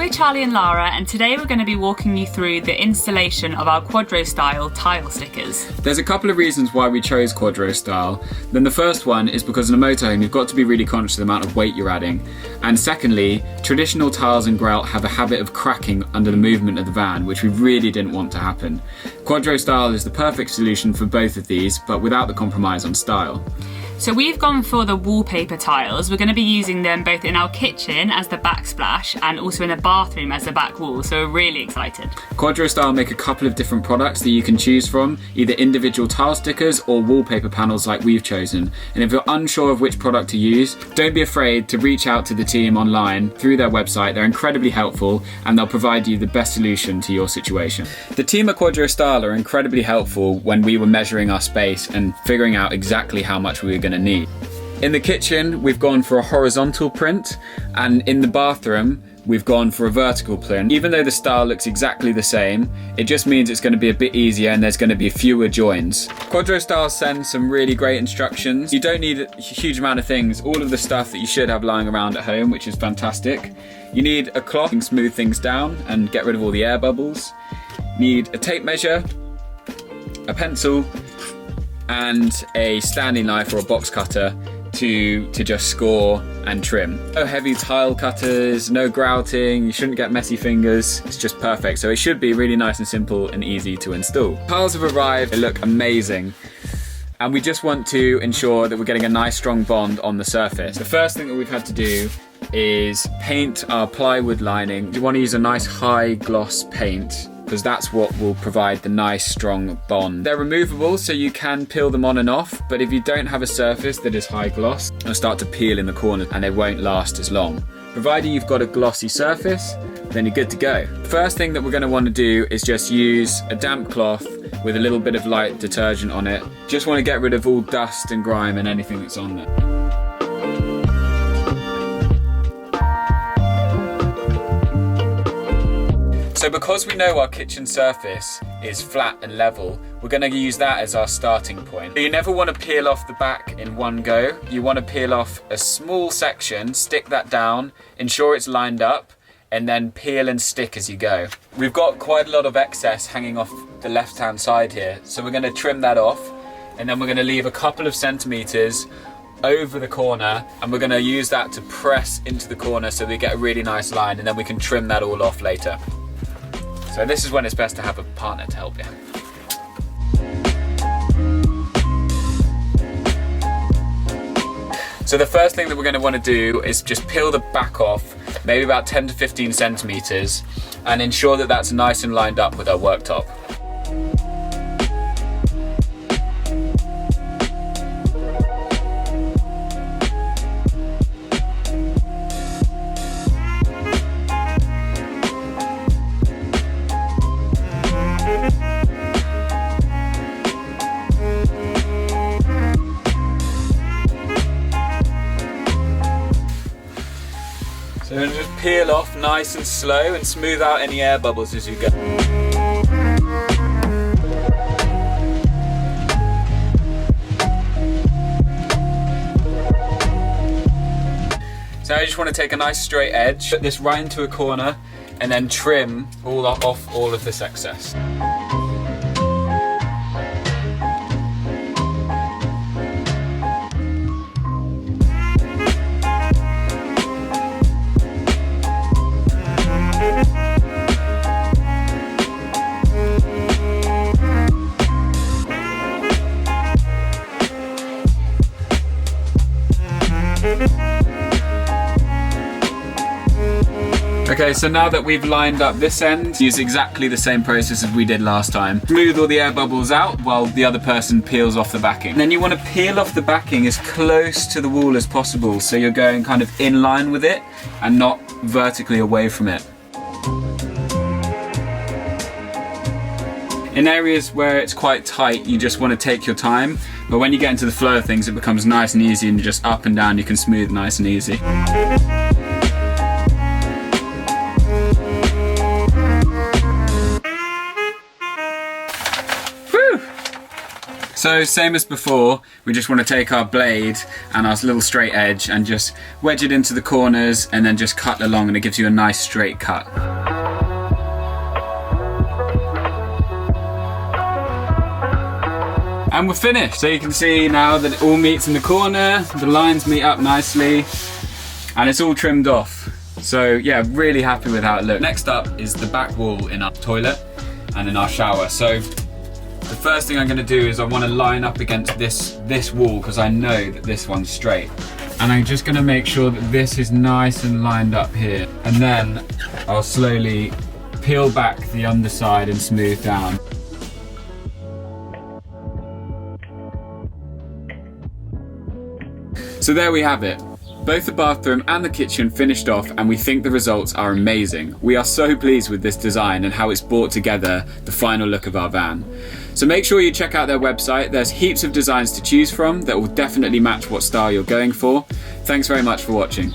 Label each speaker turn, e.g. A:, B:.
A: we're Charlie and Lara, and today we're going to be walking you through the installation of our Quadrostyle tile stickers.
B: There's a couple of reasons why we chose Quadrostyle. Then the first one is because in a motorhome you've got to be really conscious of the amount of weight you're adding. And secondly, traditional tiles and grout have a habit of cracking under the movement of the van, which we really didn't want to happen. Quadrostyle is the perfect solution for both of these, but without the compromise on style.
A: So we've gone for the wallpaper tiles. We're going to be using them both in our kitchen as the backsplash and also in the bathroom as the back wall, so we're really excited.
B: Quadrostyle make a couple of different products that you can choose from, either individual tile stickers or wallpaper panels like we've chosen. And if you're unsure of which product to use, don't be afraid to reach out to the team online through their website. They're incredibly helpful and they'll provide you the best solution to your situation. The team at Quadrostyle are incredibly helpful when we were measuring our space and figuring out exactly how much we were going to need. In the kitchen, we've gone for a horizontal print, and in the bathroom, we've gone for a vertical print. Even though the style looks exactly the same, it just means it's going to be a bit easier and there's going to be fewer joins. Quadrostyle sends some really great instructions. You don't need a huge amount of things, all of the stuff that you should have lying around at home, which is fantastic. You need a cloth to smooth things down and get rid of all the air bubbles. You need a tape measure, a pencil, and a standing knife or a box cutter to just score and trim. No heavy tile cutters, no grouting, you shouldn't get messy fingers. It's just perfect. So it should be really nice and simple and easy to install. Tiles have arrived, they look amazing. And we just want to ensure that we're getting a nice strong bond on the surface. The first thing that we've had to do is paint our plywood lining. You want to use a nice high gloss paint, because that's what will provide the nice strong bond. They're removable, so you can peel them on and off, but if you don't have a surface that is high gloss, they'll start to peel in the corner and they won't last as long. Provided you've got a glossy surface, then you're good to go. First thing that we're going to want to do is just use a damp cloth with a little bit of light detergent on it. Just want to get rid of all dust and grime and anything that's on there. So because we know our kitchen surface is flat and level, we're going to use that as our starting point. You never want to peel off the back in one go. You want to peel off a small section, stick that down, ensure it's lined up, and then peel and stick as you go. We've got quite a lot of excess hanging off the left-hand side here, so we're going to trim that off, and then we're going to leave a couple of centimeters over the corner, and we're going to use that to press into the corner so we get a really nice line, and then we can trim that all off later. So this is when it's best to have a partner to help you. So the first thing that we're going to want to do is just peel the back off, maybe about 10 to 15 centimeters, and ensure that that's nice and lined up with our worktop. So just peel off nice and slow and smooth out any air bubbles as you go. So I just want to take a nice straight edge, put this right into a corner, and then trim off all of this excess. Okay, so now that we've lined up this end, use exactly the same process as we did last time. Smooth all the air bubbles out while the other person peels off the backing. Then you want to peel off the backing as close to the wall as possible, so you're going kind of in line with it and not vertically away from it. In areas where it's quite tight, you just want to take your time, but when you get into the flow of things, it becomes nice and easy, and just up and down you can smooth nice and easy. So same as before, we just want to take our blade and our little straight edge and just wedge it into the corners and then just cut along, and it gives you a nice straight cut. And we're finished. So you can see now that it all meets in the corner, the lines meet up nicely, and it's all trimmed off. So yeah, really happy with how it looks. Next up is the back wall in our toilet and in our shower. So the first thing I'm going to do is I want to line up against this wall, because I know that this one's straight. And I'm just going to make sure that this is nice and lined up here. And then I'll slowly peel back the underside and smooth down. So there we have it. Both the bathroom and the kitchen finished off, and we think the results are amazing. We are so pleased with this design and how it's brought together the final look of our van. So make sure you check out their website. There's heaps of designs to choose from that will definitely match what style you're going for. Thanks very much for watching.